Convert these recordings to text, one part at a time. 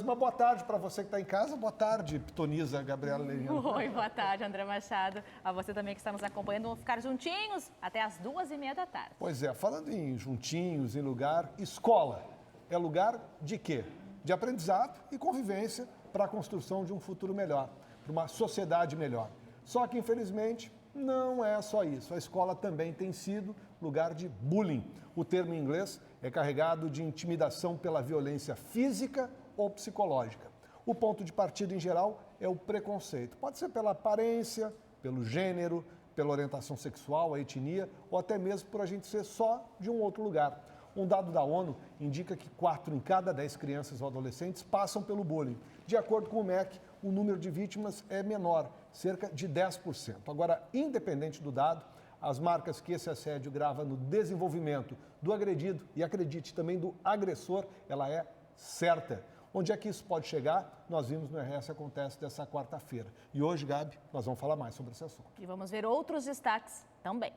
Uma boa tarde para você que está em casa. Boa tarde, pitonisa Gabriela Leviano. Oi, boa tarde, André Machado. A você também que está nos acompanhando. Vamos ficar juntinhos até as 2h30 da tarde. Pois é, falando em juntinhos, em lugar, escola é lugar de quê? De aprendizado e convivência para a construção de um futuro melhor, para uma sociedade melhor. Só que, infelizmente, não é só isso. A escola também tem sido lugar de bullying. O termo em inglês é carregado de intimidação pela violência física ou psicológica. O ponto de partida, em geral, é o preconceito. Pode ser pela aparência, pelo gênero, pela orientação sexual, a etnia, ou até mesmo por a gente ser só de um outro lugar. Um dado da ONU indica que 4 em cada 10 crianças ou adolescentes passam pelo bullying. De acordo com o MEC, o número de vítimas é menor, cerca de 10%. Agora, independente do dado, as marcas que esse assédio grava no desenvolvimento do agredido e, acredite, também do agressor, ela é certa. Onde é que isso pode chegar? Nós vimos no RS Acontece dessa quarta-feira. E hoje, Gabi, nós vamos falar mais sobre esse assunto. E vamos ver outros destaques também.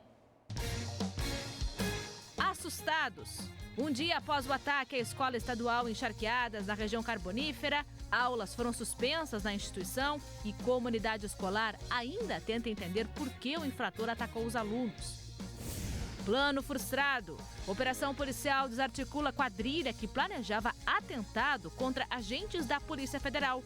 Assustados. Um dia após o ataque à escola estadual em Charqueadas, na região carbonífera, aulas foram suspensas na instituição e comunidade escolar ainda tenta entender por que o infrator atacou os alunos. Plano frustrado. Operação policial desarticula quadrilha que planejava atentado contra agentes da Polícia Federal.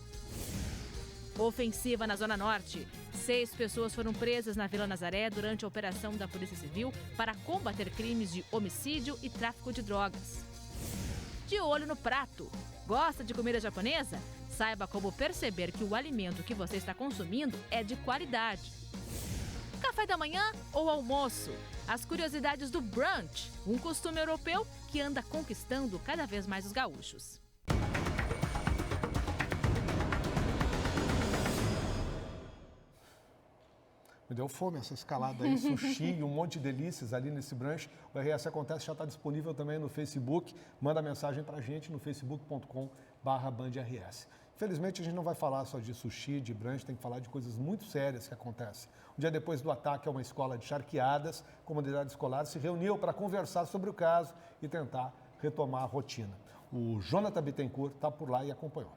Ofensiva na Zona Norte. 6 pessoas foram presas na Vila Nazaré durante a operação da Polícia Civil para combater crimes de homicídio e tráfico de drogas. De olho no prato. Gosta de comida japonesa? Saiba como perceber que o alimento que você está consumindo é de qualidade. Café da manhã ou almoço? As curiosidades do brunch, um costume europeu que anda conquistando cada vez mais os gaúchos. Me deu fome essa escalada aí, sushi e um monte de delícias ali nesse brunch. O RS Acontece já está disponível também no Facebook. Manda mensagem para a gente no facebook.com/BandRS. Infelizmente, a gente não vai falar só de sushi, de brunch, tem que falar de coisas muito sérias que acontecem. Um dia depois do ataque a uma escola de Charqueadas, a comunidade escolar se reuniu para conversar sobre o caso e tentar retomar a rotina. O Jonathan Bittencourt está por lá e acompanhou.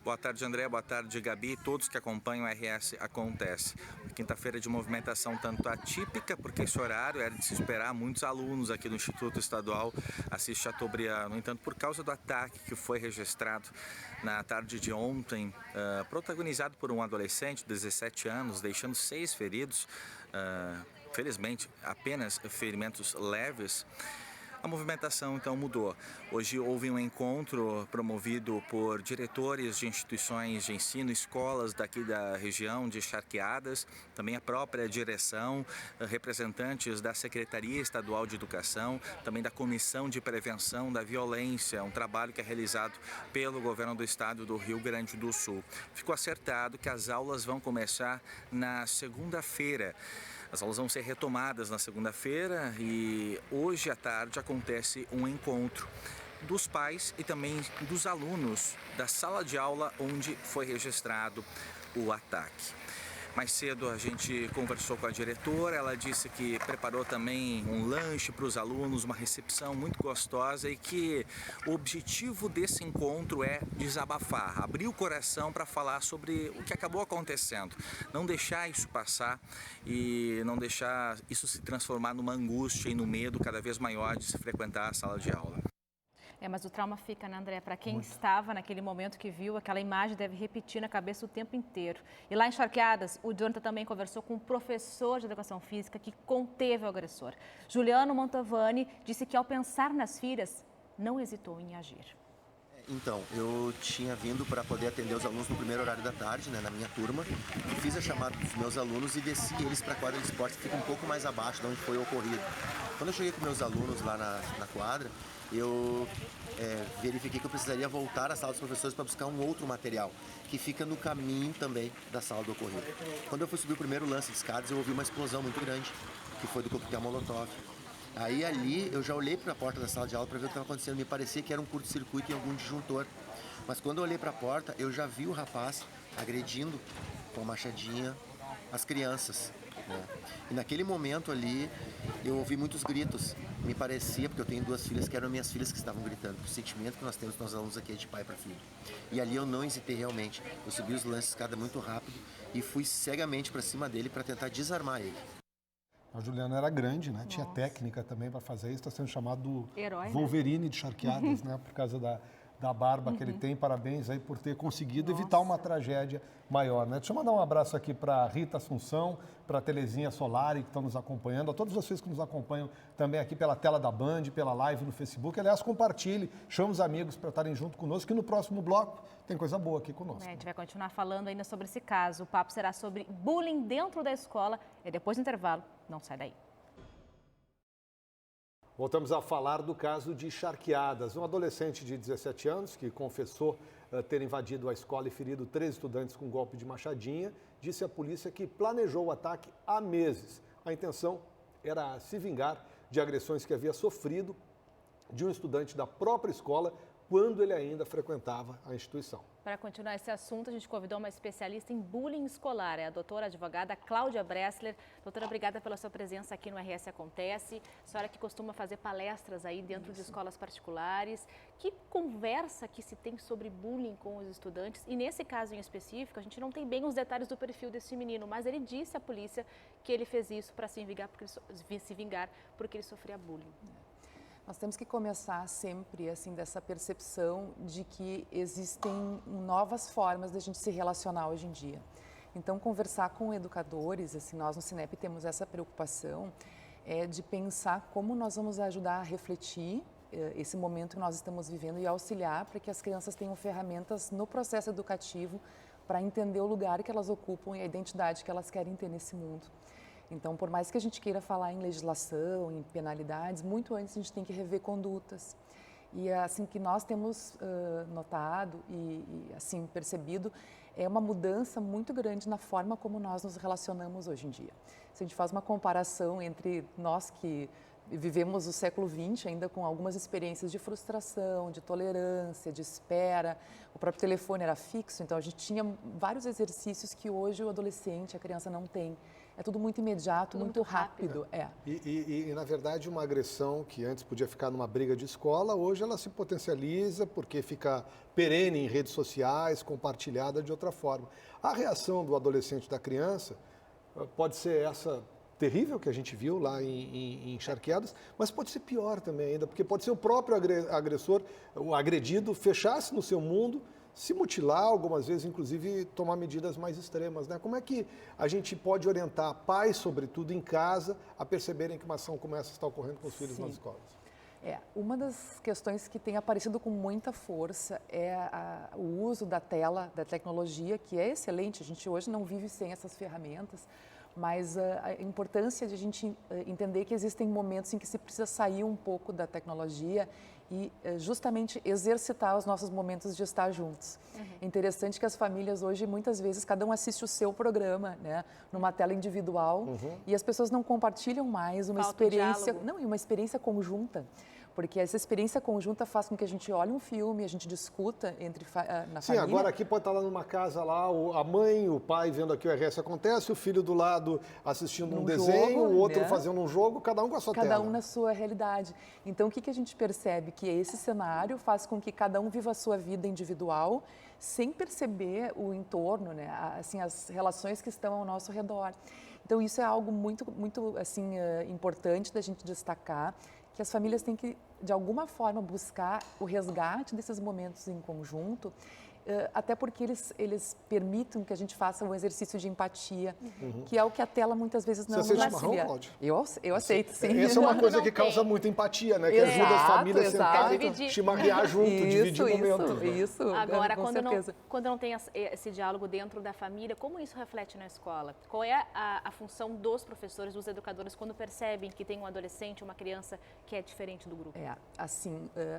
Boa tarde, André. Boa tarde, Gabi. Todos que acompanham o RS Acontece. Quinta-feira de movimentação tanto atípica, porque esse horário era de se esperar. Muitos alunos aqui no Instituto Estadual Assis Chateaubriand. No entanto, por causa do ataque que foi registrado na tarde de ontem, protagonizado por um adolescente de 17 anos, deixando 6 feridos, felizmente apenas ferimentos leves, a movimentação então mudou. Hoje houve um encontro promovido por diretores de instituições de ensino, escolas daqui da região de Charqueadas, também a própria direção, representantes da Secretaria Estadual de Educação, também da Comissão de Prevenção da Violência, um trabalho que é realizado pelo governo do estado do Rio Grande do Sul. Ficou acertado que as aulas vão começar na segunda-feira. As aulas vão ser retomadas na segunda-feira e hoje à tarde acontece um encontro dos pais e também dos alunos da sala de aula onde foi registrado o ataque. Mais cedo a gente conversou com a diretora, ela disse que preparou também um lanche para os alunos, uma recepção muito gostosa e que o objetivo desse encontro é desabafar, abrir o coração para falar sobre o que acabou acontecendo. Não deixar isso passar e não deixar isso se transformar numa angústia e no medo cada vez maior de se frequentar a sala de aula. Mas o trauma fica, né, André? Para quem estava naquele momento que viu, aquela imagem deve repetir na cabeça o tempo inteiro. E lá em Charqueadas, o Jonathan também conversou com um professor de educação física que conteve o agressor. Juliano Montovani disse que ao pensar nas filhas, não hesitou em agir. Então, eu tinha vindo para poder atender os alunos no primeiro horário da tarde, né, na minha turma. Fiz a chamada dos meus alunos e desci eles para a quadra de esporte, que fica um pouco mais abaixo de onde foi o ocorrido. Quando eu cheguei com meus alunos lá na quadra, eu verifiquei que eu precisaria voltar à sala dos professores para buscar um outro material, que fica no caminho também da sala do ocorrido. Quando eu fui subir o primeiro lance de escadas, eu ouvi uma explosão muito grande, que foi do coquetel Molotov. Aí ali eu já olhei para a porta da sala de aula para ver o que estava acontecendo. Me parecia que era um curto-circuito em algum disjuntor. Mas quando eu olhei para a porta, eu já vi o rapaz agredindo com a machadinha as crianças. né? E naquele momento ali, eu ouvi muitos gritos. Me parecia, porque eu tenho 2 filhas que eram minhas filhas que estavam gritando. O sentimento que nós temos nos alunos aqui é de pai para filho. E ali eu não hesitei realmente. Eu subi os lances de escada muito rápido e fui cegamente para cima dele para tentar desarmar ele. A Juliana era grande, né? Tinha técnica também para fazer isso. Está sendo chamado Herói, né? Wolverine de charqueadas, né? Por causa da barba que ele tem. Parabéns aí por ter conseguido evitar uma tragédia maior, né? Deixa eu mandar um abraço aqui para Rita Assunção, para a Telezinha Solari, que estão nos acompanhando, a todos vocês que nos acompanham também aqui pela tela da Band, pela live no Facebook. Aliás, compartilhe, chame os amigos para estarem junto conosco, que no próximo bloco tem coisa boa aqui conosco. A gente vai continuar falando ainda sobre esse caso. O papo será sobre bullying dentro da escola. E depois do intervalo, não sai daí. Voltamos a falar do caso de Charqueadas. Um adolescente de 17 anos que confessou ter invadido a escola e ferido 3 estudantes com golpe de machadinha, disse à polícia que planejou o ataque há meses. A intenção era se vingar de agressões que havia sofrido de um estudante da própria escola quando ele ainda frequentava a instituição. Para continuar esse assunto, a gente convidou uma especialista em bullying escolar, é a doutora advogada Cláudia Bressler. Doutora, obrigada pela sua presença aqui no RS Acontece. A senhora que costuma fazer palestras aí dentro de escolas particulares. Que conversa que se tem sobre bullying com os estudantes? E nesse caso em específico, a gente não tem bem os detalhes do perfil desse menino, mas ele disse à polícia que ele fez isso para se vingar porque ele sofria bullying. Nós temos que começar sempre assim dessa percepção de que existem novas formas de a gente se relacionar hoje em dia. Então, conversar com educadores, assim, nós no Cinep temos essa preocupação de pensar como nós vamos ajudar a refletir esse momento que nós estamos vivendo e auxiliar para que as crianças tenham ferramentas no processo educativo para entender o lugar que elas ocupam e a identidade que elas querem ter nesse mundo. Então, por mais que a gente queira falar em legislação, em penalidades, muito antes a gente tem que rever condutas. E assim que nós temos notado e assim percebido, é uma mudança muito grande na forma como nós nos relacionamos hoje em dia. Se a gente faz uma comparação entre nós que vivemos o século XX ainda com algumas experiências de frustração, de tolerância, de espera, o próprio telefone era fixo, então a gente tinha vários exercícios que hoje o adolescente, a criança não tem. É tudo muito imediato, muito rápido. E, na verdade, uma agressão que antes podia ficar numa briga de escola, hoje ela se potencializa porque fica perene em redes sociais, compartilhada de outra forma. A reação do adolescente e da criança pode ser essa terrível que a gente viu lá em Charqueadas, mas pode ser pior também ainda, porque pode ser o próprio agressor, o agredido, fechasse no seu mundo, se mutilar, algumas vezes, inclusive, tomar medidas mais extremas, né? Como é que a gente pode orientar pais, sobretudo em casa, a perceberem que uma ação como essa está ocorrendo com os filhos nas escolas? Uma das questões que tem aparecido com muita força é o uso da tela, da tecnologia, que é excelente, a gente hoje não vive sem essas ferramentas, mas a importância de a gente entender que existem momentos em que se precisa sair um pouco da tecnologia e justamente exercitar os nossos momentos de estar juntos. É interessante que as famílias hoje, muitas vezes, cada um assiste o seu programa, né, numa tela individual, e as pessoas não compartilham mais uma experiência, e uma experiência conjunta. Porque essa experiência conjunta faz com que a gente olhe um filme, a gente discuta na família. Sim, agora aqui pode estar lá numa casa, lá a mãe, o pai vendo aqui o RS Acontece, o filho do lado assistindo um desenho, o outro fazendo um jogo, cada um com a sua tela. Cada um na sua realidade. Então, o que a gente percebe? Que esse cenário faz com que cada um viva a sua vida individual, sem perceber o entorno, né? Assim, as relações que estão ao nosso redor. Então, isso é algo muito, muito assim, importante da gente destacar, que as famílias têm que, de alguma forma, buscar o resgate desses momentos em conjunto, até porque eles permitem que a gente faça um exercício de empatia, que é o que a tela muitas vezes não auxilia. Você aceita chimarrão, Cláudia? Eu aceito, sim. Essa é uma coisa que causa muita empatia, né? Que ajuda as famílias a sentar e chimarrear junto, dividir momentos. Isso. Agora, quando não tem esse diálogo dentro da família, como isso reflete na escola? Qual é a função dos professores, dos educadores, quando percebem que tem um adolescente, uma criança que é diferente do grupo?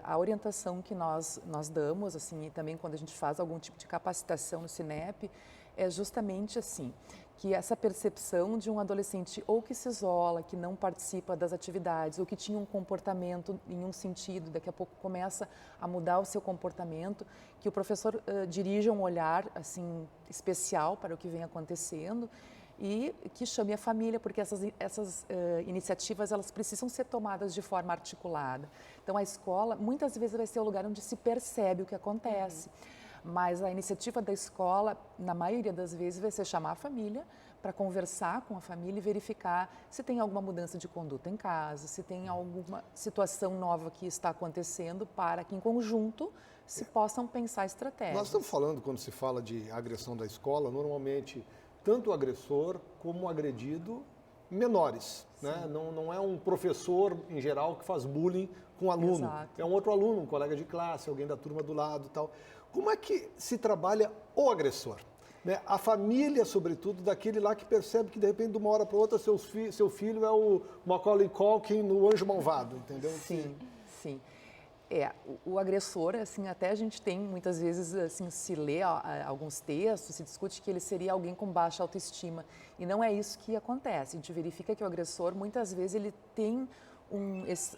A orientação que nós damos, assim, e também quando a gente faz algum tipo de capacitação no Cinep, é justamente assim, que essa percepção de um adolescente ou que se isola, que não participa das atividades, ou que tinha um comportamento em um sentido, daqui a pouco começa a mudar o seu comportamento, que o professor dirija um olhar assim especial para o que vem acontecendo e que chame a família, porque essas iniciativas elas precisam ser tomadas de forma articulada. Então, a escola muitas vezes vai ser o lugar onde se percebe o que acontece, mas a iniciativa da escola, na maioria das vezes, vai ser chamar a família para conversar com a família e verificar se tem alguma mudança de conduta em casa, se tem alguma situação nova que está acontecendo, para que, em conjunto, se possam pensar estratégias. Nós estamos falando, quando se fala de agressão da escola, normalmente, tanto o agressor como o agredido, menores. Né? Não é um professor, em geral, que faz bullying com o aluno. Exato. É um outro aluno, um colega de classe, alguém da turma do lado e tal. Como é que se trabalha o agressor? Né? A família, sobretudo, daquele lá que percebe que, de repente, de uma hora para outra, seu filho é o Macaulay Culkin no Anjo Malvado, entendeu? Sim, sim. O agressor, assim, até a gente tem, muitas vezes, assim, se lê alguns textos, se discute que ele seria alguém com baixa autoestima. E não é isso que acontece. A gente verifica que o agressor, muitas vezes, ele tem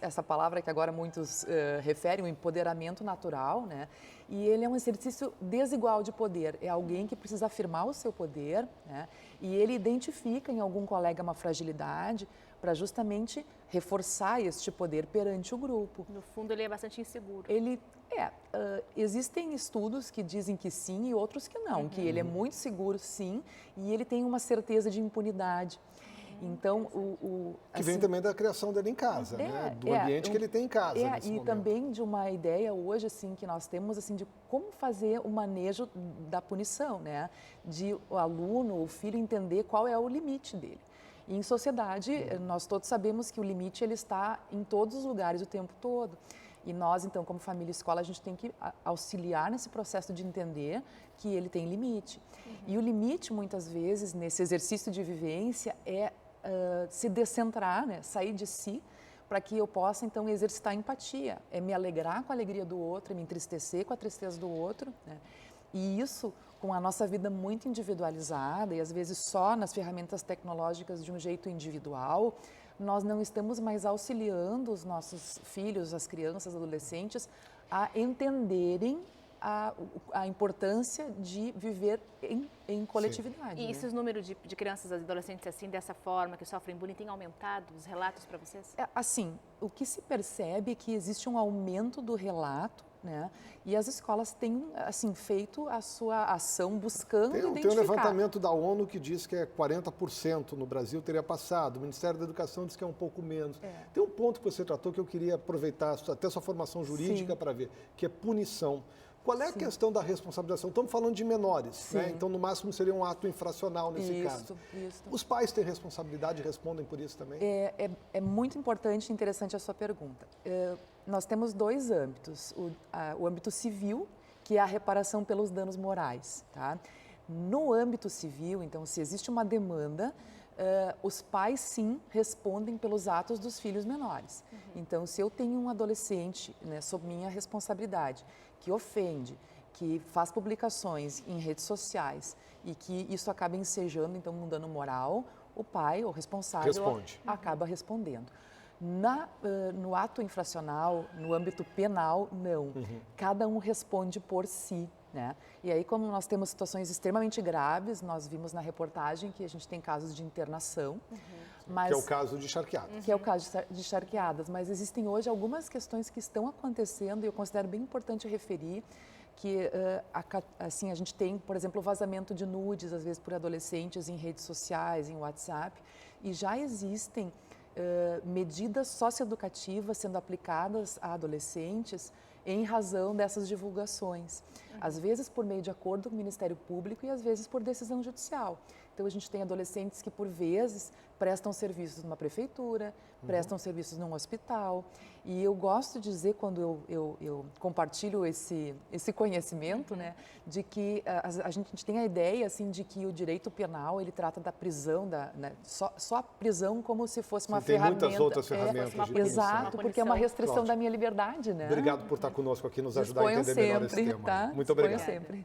essa palavra que agora muitos referem, o empoderamento natural, né? E ele é um exercício desigual de poder. É alguém que precisa afirmar o seu poder, né? E ele identifica em algum colega uma fragilidade para justamente reforçar este poder perante o grupo. No fundo, ele é bastante inseguro. Existem estudos que dizem que sim e outros que não, que ele é muito seguro, sim, e ele tem uma certeza de impunidade. Então, que vem também da criação dele em casa, né? Do ambiente que ele tem em casa. Nesse momento. Também de uma ideia hoje, assim, que nós temos, assim, de como fazer o manejo da punição, né? De o aluno, o filho, entender qual é o limite dele. E em sociedade, nós todos sabemos que o limite ele está em todos os lugares o tempo todo. E nós, então, como família e escola, a gente tem que auxiliar nesse processo de entender que ele tem limite. E o limite, muitas vezes, nesse exercício de vivência, é se descentrar, né? Sair de si, para que eu possa, então, exercitar a empatia. É me alegrar com a alegria do outro, é me entristecer com a tristeza do outro, né? E isso, com a nossa vida muito individualizada e, às vezes, só nas ferramentas tecnológicas de um jeito individual, nós não estamos mais auxiliando os nossos filhos, as crianças, adolescentes, a entenderem a importância de viver em coletividade. E né? esses números de crianças e adolescentes assim, dessa forma, que sofrem bullying, tem aumentado? Os relatos para vocês? Assim, o que se percebe é que existe um aumento do relato, né? E as escolas têm, assim, feito a sua ação buscando identificar. Tem um levantamento da ONU que diz que 40% no Brasil teria passado. O Ministério da Educação diz que é um pouco menos. Tem um ponto que você tratou que eu queria aproveitar até sua formação jurídica para ver, que é punição. Qual é a questão da responsabilização? Estamos falando de menores, né? Então, no máximo, seria um ato infracional nesse caso. Isso. Os pais têm responsabilidade e respondem por isso também? É muito importante e interessante a sua pergunta. Nós temos dois âmbitos. O âmbito civil, que é a reparação pelos danos morais. Tá? No âmbito civil, então, se existe uma demanda, os pais, sim, respondem pelos atos dos filhos menores. Então, se eu tenho um adolescente, né, sob minha responsabilidade, que ofende, que faz publicações em redes sociais e que isso acaba ensejando, então, um dano moral, o pai, o responsável, acaba respondendo. No ato infracional, no âmbito penal, não. Cada um responde por si. Né? E aí, como nós temos situações extremamente graves, nós vimos na reportagem que a gente tem casos de internação. Mas, que é o caso de charqueadas. Que é o caso de charqueadas. Mas existem hoje algumas questões que estão acontecendo e eu considero bem importante referir que, assim, a gente tem, por exemplo, o vazamento de nudes, às vezes por adolescentes em redes sociais, em WhatsApp, e já existem medidas socioeducativas sendo aplicadas a adolescentes em razão dessas divulgações. Às vezes por meio de acordo com o Ministério Público e às vezes por decisão judicial. Então a gente tem adolescentes que por vezes prestam serviços numa prefeitura, prestam serviços num hospital. E eu gosto de dizer, quando eu compartilho esse conhecimento, né, de que a gente tem a ideia assim, de que o direito penal ele trata da prisão, né, só a prisão como se fosse uma ferramenta. Tem muitas outras ferramentas de punição. Exato, porque é uma restrição da minha liberdade. Né? Obrigado por estar conosco aqui, nos ajudar a entender melhor esse tema. Tá? Muito obrigado. Sempre.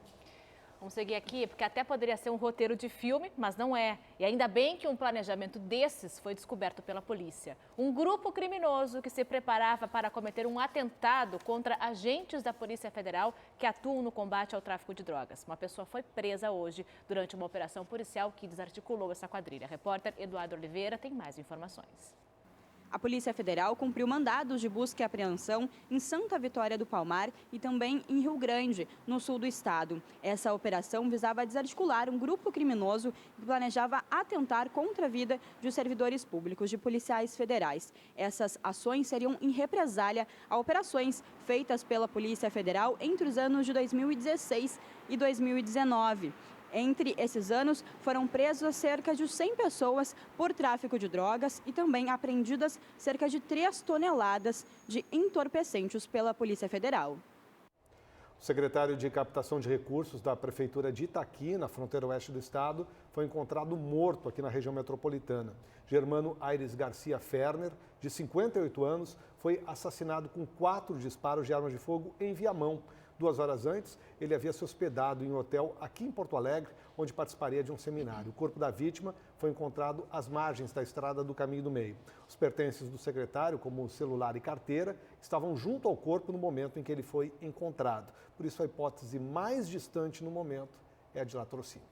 Vamos seguir aqui, porque até poderia ser um roteiro de filme, mas não é. E ainda bem que um planejamento desses foi descoberto pela polícia. Um grupo criminoso que se preparava para cometer um atentado contra agentes da Polícia Federal que atuam no combate ao tráfico de drogas. Uma pessoa foi presa hoje durante uma operação policial que desarticulou essa quadrilha. A repórter Eduardo Oliveira tem mais informações. A Polícia Federal cumpriu mandados de busca e apreensão em Santa Vitória do Palmar e também em Rio Grande, no sul do estado. Essa operação visava desarticular um grupo criminoso que planejava atentar contra a vida de servidores públicos de policiais federais. Essas ações seriam em represália a operações feitas pela Polícia Federal entre os anos de 2016 e 2019. Entre esses anos, foram presas cerca de 100 pessoas por tráfico de drogas e também apreendidas cerca de 3 toneladas de entorpecentes pela Polícia Federal. O secretário de Captação de Recursos da Prefeitura de Itaqui, na fronteira oeste do estado, foi encontrado morto aqui na região metropolitana. Germano Aires Garcia Ferner, de 58 anos, foi assassinado com 4 disparos de arma de fogo em Viamão. 2 horas antes, ele havia se hospedado em um hotel aqui em Porto Alegre, onde participaria de um seminário. O corpo da vítima foi encontrado às margens da estrada do Caminho do Meio. Os pertences do secretário, como celular e carteira, estavam junto ao corpo no momento em que ele foi encontrado. Por isso, a hipótese mais distante no momento é a de latrocínio.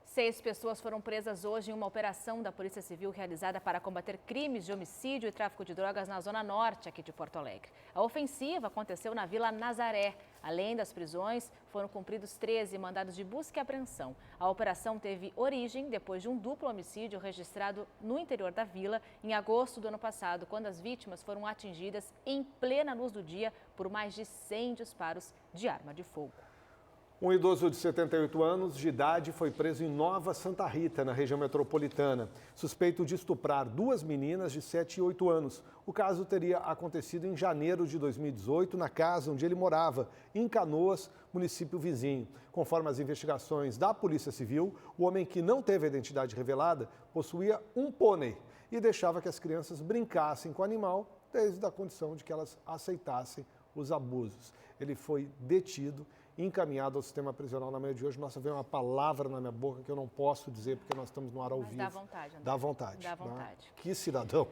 6 pessoas foram presas hoje em uma operação da Polícia Civil realizada para combater crimes de homicídio e tráfico de drogas na zona norte aqui de Porto Alegre. A ofensiva aconteceu na Vila Nazaré. Além das prisões, foram cumpridos 13 mandados de busca e apreensão. A operação teve origem depois de um duplo homicídio registrado no interior da vila em agosto do ano passado, quando as vítimas foram atingidas em plena luz do dia por mais de 100 disparos de arma de fogo. Um idoso de 78 anos de idade foi preso em Nova Santa Rita, na região metropolitana, suspeito de estuprar 2 meninas de 7 e 8 anos. O caso teria acontecido em janeiro de 2018, na casa onde ele morava, em Canoas, município vizinho. Conforme as investigações da Polícia Civil, o homem, que não teve a identidade revelada, possuía um pônei e deixava que as crianças brincassem com o animal, desde a condição de que elas aceitassem os abusos. Ele foi detido e encaminhado ao sistema prisional na manhã de hoje. Nossa, veio uma palavra na minha boca que eu não posso dizer porque nós estamos no ar ao vivo. Dá vontade, André. Dá vontade. Dá vontade. Que cidadão.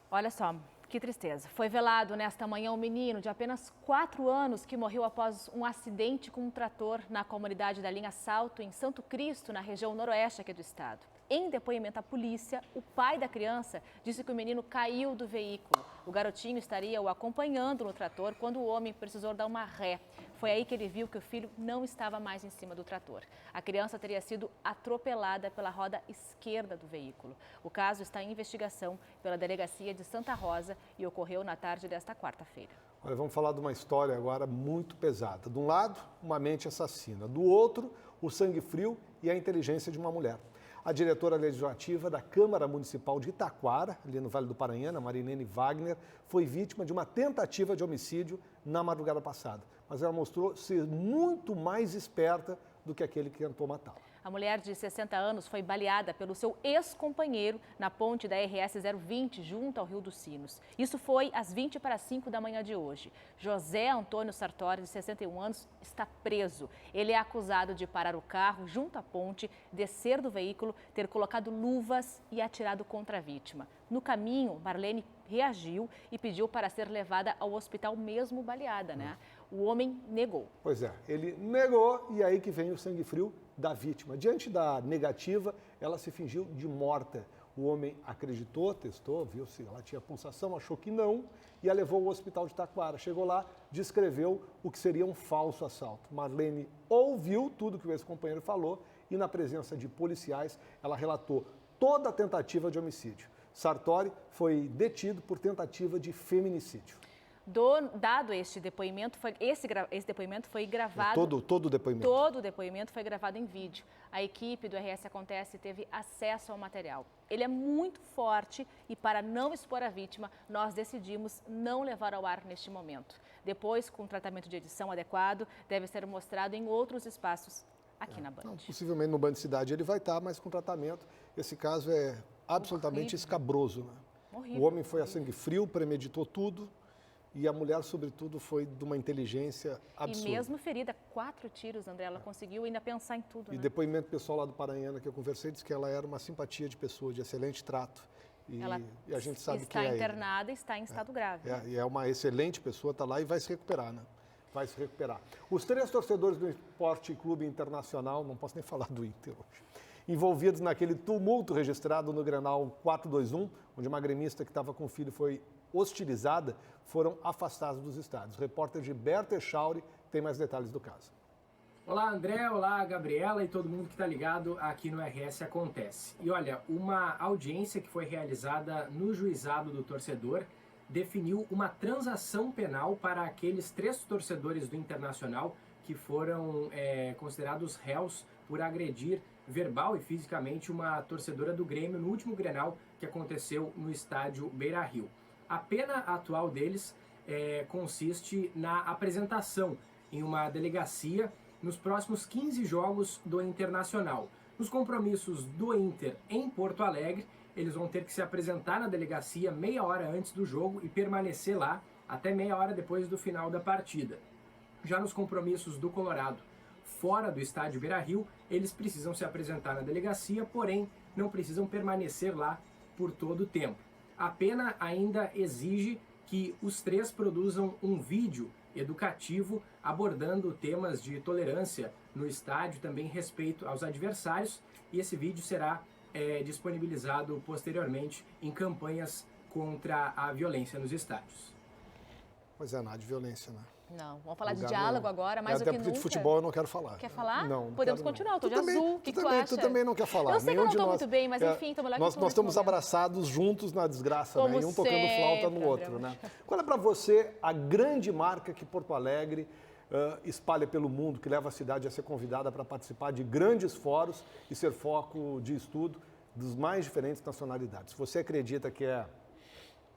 Olha só, que tristeza. Foi velado nesta manhã um menino de apenas 4 anos que morreu após um acidente com um trator na comunidade da linha Salto, em Santo Cristo, na região noroeste aqui do estado. Em depoimento à polícia, o pai da criança disse que o menino caiu do veículo. O garotinho estaria o acompanhando no trator quando o homem precisou dar uma ré. Foi aí que ele viu que o filho não estava mais em cima do trator. A criança teria sido atropelada pela roda esquerda do veículo. O caso está em investigação pela Delegacia de Santa Rosa e ocorreu na tarde desta quarta-feira. Olha, vamos falar de uma história agora muito pesada. De um lado, uma mente assassina. Do outro, o sangue frio e a inteligência de uma mulher. A diretora legislativa da Câmara Municipal de Itaquara, ali no Vale do Paranhana, Marilene Wagner, foi vítima de uma tentativa de homicídio na madrugada passada. Mas ela mostrou ser muito mais esperta do que aquele que tentou matá-la. A mulher de 60 anos foi baleada pelo seu ex-companheiro na ponte da RS 020, junto ao Rio dos Sinos. Isso foi às 4:20 da manhã de hoje. José Antônio Sartori, de 61 anos, está preso. Ele é acusado de parar o carro junto à ponte, descer do veículo, ter colocado luvas e atirado contra a vítima. No caminho, Marlene reagiu e pediu para ser levada ao hospital mesmo baleada, né? O homem negou. Pois é, ele negou e aí que vem o sangue frio da vítima. Diante da negativa, ela se fingiu de morta. O homem acreditou, testou, viu se ela tinha pulsação, achou que não e a levou ao hospital de Taquara. Chegou lá, descreveu o que seria um falso assalto. Marlene ouviu tudo que o ex-companheiro falou e, na presença de policiais, ela relatou toda a tentativa de homicídio. Sartori foi detido por tentativa de feminicídio. Dado este depoimento, esse depoimento foi gravado... Todo o depoimento. Todo o depoimento foi gravado em vídeo. A equipe do RS Acontece teve acesso ao material. Ele é muito forte e, para não expor a vítima, nós decidimos não levar ao ar neste momento. Depois, com tratamento de edição adequado, deve ser mostrado em outros espaços aqui na Band. Não, possivelmente no Band Cidade ele vai estar, mas com tratamento. Esse caso é absolutamente escabroso, né? Horrível. O homem foi a sangue frio, premeditou tudo E a mulher, sobretudo, foi de uma inteligência absurda. E mesmo ferida, 4 tiros, André, ela conseguiu ainda pensar em tudo, E né? depoimento pessoal lá do Paranhana que eu conversei, disse que ela era uma simpatia de pessoa, de excelente trato. E a gente sabe que está é internada e está em estado grave. E é uma excelente pessoa, está lá e vai se recuperar, né? Vai se recuperar. Os 3 torcedores do Esporte Clube Internacional, não posso nem falar do Inter hoje, envolvidos naquele tumulto registrado no Grenal 4-2-1, onde uma gremista que estava com o filho foi hostilizada, foram afastados dos estádios. O repórter Gilberto Echauri tem mais detalhes do caso. Olá André, olá Gabriela e todo mundo que está ligado aqui no RS Acontece. E olha, uma audiência que foi realizada no juizado do torcedor definiu uma transação penal para aqueles 3 torcedores do Internacional que foram considerados réus por agredir verbal e fisicamente uma torcedora do Grêmio no último Grenal que aconteceu no estádio Beira-Rio. A pena atual deles consiste na apresentação em uma delegacia nos próximos 15 jogos do Internacional. Nos compromissos do Inter em Porto Alegre, eles vão ter que se apresentar na delegacia meia hora antes do jogo e permanecer lá até meia hora depois do final da partida. Já nos compromissos do Colorado, fora do estádio Beira-Rio, eles precisam se apresentar na delegacia, porém não precisam permanecer lá por todo o tempo. A pena ainda exige que os 3 produzam um vídeo educativo abordando temas de tolerância no estádio, também respeito aos adversários, e esse vídeo será disponibilizado posteriormente em campanhas contra a violência nos estádios. Pois é, nada de violência, né? Não, vamos falar de diálogo agora, mais do que Até porque nunca. de futebol eu não quero falar. Quer falar? Não. Podemos quero, continuar, eu tô de também, azul, o que tu acha? Tu também não quer falar. Eu sei que eu não tô muito bem, mas enfim, tô melhor que tu Nós nesse estamos momento. abraçados juntos na desgraça, Como né? E um tocando flauta no sempre, outro, André. né? Qual é para você a grande marca que Porto Alegre espalha pelo mundo, que leva a cidade a ser convidada para participar de grandes fóruns e ser foco de estudo dos mais diferentes nacionalidades? Você acredita que é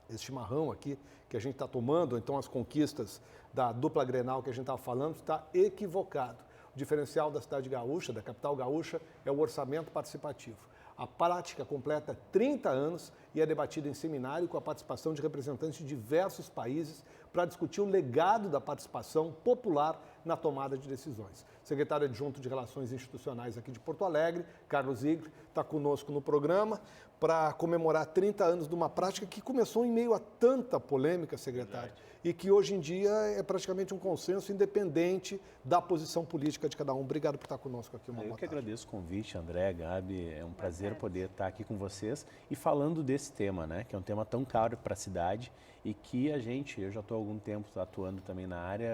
esse chimarrão aqui que a gente está tomando, ou então as conquistas da dupla Grenal que a gente estava falando, está equivocado. O diferencial da cidade gaúcha, da capital gaúcha, é o orçamento participativo. A prática completa 30 anos e é debatida em seminário com a participação de representantes de diversos países para discutir o legado da participação popular na tomada de decisões. O secretário adjunto de Relações Institucionais aqui de Porto Alegre, Carlos Igre, está conosco no programa para comemorar 30 anos de uma prática que começou em meio a tanta polêmica, secretário, e que hoje em dia é praticamente um consenso independente da posição política de cada um. Obrigado por estar conosco aqui. Eu que agradeço o convite, André, Gabi. É um prazer poder estar aqui com vocês e falando desse tema, né? Que é um tema tão caro para a cidade e que eu já estou há algum tempo atuando também na área,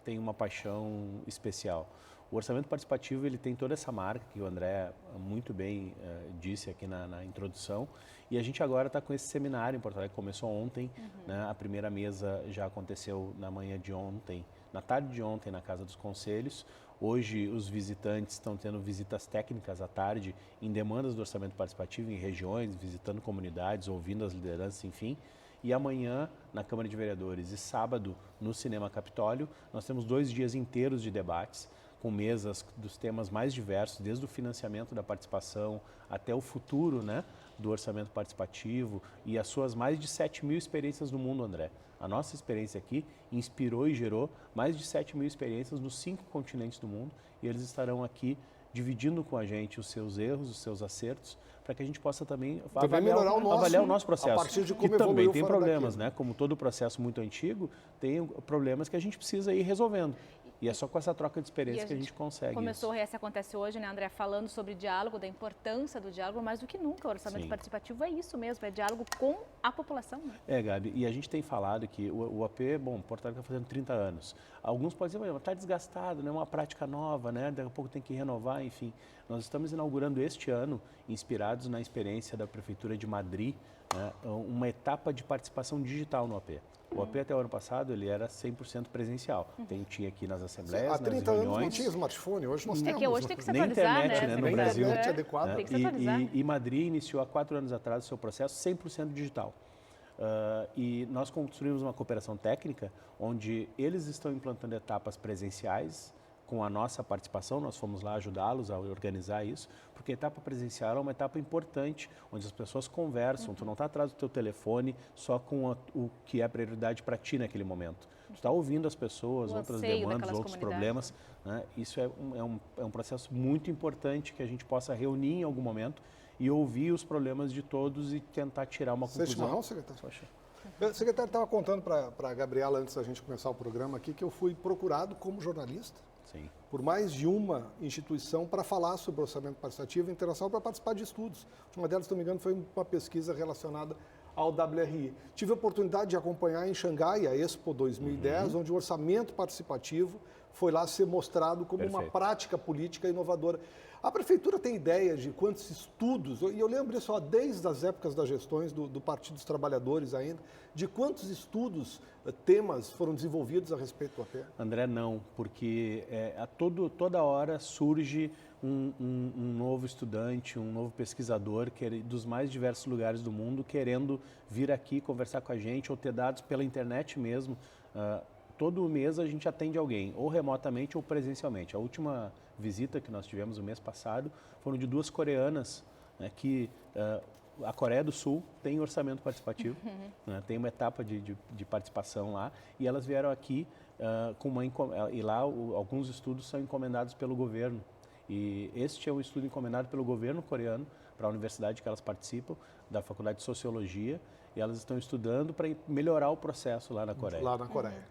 tem uma paixão especial. O orçamento participativo ele tem toda essa marca que o André muito bem disse aqui na introdução, e a gente agora está com esse seminário em Porto Alegre, começou ontem, né? A primeira mesa já aconteceu na manhã de ontem, na tarde de ontem na Casa dos Conselhos. Hoje os visitantes estão tendo visitas técnicas à tarde em demandas do orçamento participativo em regiões, visitando comunidades, ouvindo as lideranças, enfim. E amanhã, na Câmara de Vereadores, e sábado, no Cinema Capitólio, nós temos 2 dias inteiros de debates, com mesas dos temas mais diversos, desde o financiamento da participação até o futuro, né, do orçamento participativo e as suas mais de 7.000 experiências no mundo, André. A nossa experiência aqui inspirou e gerou mais de 7.000 experiências nos 5 continentes do mundo, e eles estarão aqui dividindo com a gente os seus erros, os seus acertos, para que a gente possa também avaliar o nosso processo, a partir de como que também tem fora problemas, daqui. né? Como todo processo muito antigo, tem problemas que a gente precisa ir resolvendo. E é só com essa troca de experiência que a gente consegue Começou isso. o RS Acontece hoje, né, André, falando sobre diálogo, da importância do diálogo, mais do que nunca. O orçamento participativo é isso mesmo, é diálogo com a população. Né? Gabi, e a gente tem falado que o AP, Porto Alegre está fazendo 30 anos. Alguns podem dizer, está desgastado, né? É uma prática nova, né? Daqui a pouco tem que renovar, enfim. Nós estamos inaugurando este ano, inspirados na experiência da Prefeitura de Madrid, né, uma etapa de participação digital no AP. O AP até o ano passado ele era 100% presencial. Tinha aqui nas assembleias, há 30 nas reuniões. anos não tinha smartphone, hoje nós temos. É que hoje tem que se Nem atualizar, internet, né, no Nem Brasil. internet adequada. Tem que se atualizar. E Madrid iniciou há 4 anos atrás o seu processo 100% digital. E nós construímos uma cooperação técnica onde eles estão implantando etapas presenciais com a nossa participação, nós fomos lá ajudá-los a organizar isso, porque a etapa presencial é uma etapa importante, onde as pessoas conversam, tu não está atrás do teu telefone só com o que é prioridade para ti naquele momento. Tu está ouvindo as pessoas, outras demandas, outros problemas. Né? Isso é um processo muito importante que a gente possa reunir em algum momento e ouvir os problemas de todos e tentar tirar uma conclusão. Você chimarrão, secretário? O secretário estava contando para a Gabriela, antes da gente começar o programa aqui, que eu fui procurado como jornalista por mais de uma instituição para falar sobre orçamento participativo internacional, para participar de estudos. Uma delas, se não me engano, foi uma pesquisa relacionada ao WRI. Tive a oportunidade de acompanhar em Xangai a Expo 2010, onde o orçamento participativo foi lá ser mostrado como uma prática política inovadora. A Prefeitura tem ideia de quantos estudos, e eu lembro isso desde as épocas das gestões do Partido dos Trabalhadores ainda, de quantos estudos, temas foram desenvolvidos a respeito do AP? André, não, porque toda hora surge um novo estudante, um novo pesquisador dos mais diversos lugares do mundo querendo vir aqui conversar com a gente ou ter dados pela internet mesmo. Todo mês a gente atende alguém, ou remotamente ou presencialmente. A última visita que nós tivemos o mês passado foram de 2 coreanas, né, que a Coreia do Sul tem orçamento participativo, né, tem uma etapa de participação lá, e elas vieram aqui e lá alguns estudos são encomendados pelo governo. E este é um estudo encomendado pelo governo coreano para a universidade que elas participam, da Faculdade de Sociologia, e elas estão estudando para melhorar o processo lá na Coreia. Lá na Coreia.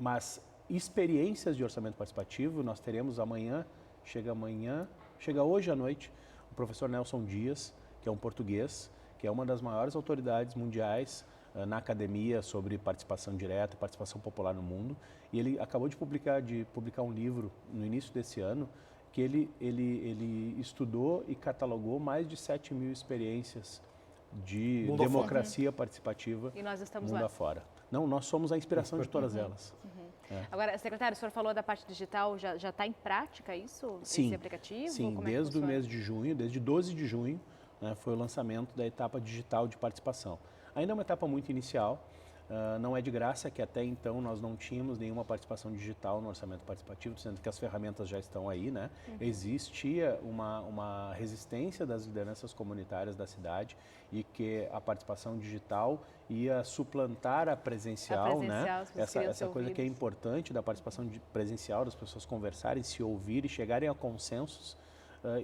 Mas experiências de orçamento participativo, nós teremos amanhã, chega hoje à noite, o professor Nelson Dias, que é um português, que é uma das maiores autoridades mundiais na academia sobre participação direta, participação popular no mundo, e ele acabou de publicar um livro no início desse ano, que ele estudou e catalogou mais de 7.000 experiências de mundo democracia participativa e nós estamos mundo lá. Afora. Não, nós somos a inspiração de todas elas. Agora, secretário, o senhor falou da parte digital, já está em prática isso? Sim, esse aplicativo? sim, desde o mês de junho, desde 12 de junho, né, foi o lançamento da etapa digital de participação. Ainda é uma etapa muito inicial, não é de graça que até então nós não tínhamos nenhuma participação digital no orçamento participativo, sendo que as ferramentas já estão aí, né? Existia uma resistência das lideranças comunitárias da cidade e que a participação digital ia suplantar a presencial, né? Essa coisa que é importante da participação presencial, das pessoas conversarem, se ouvirem, chegarem a consensos.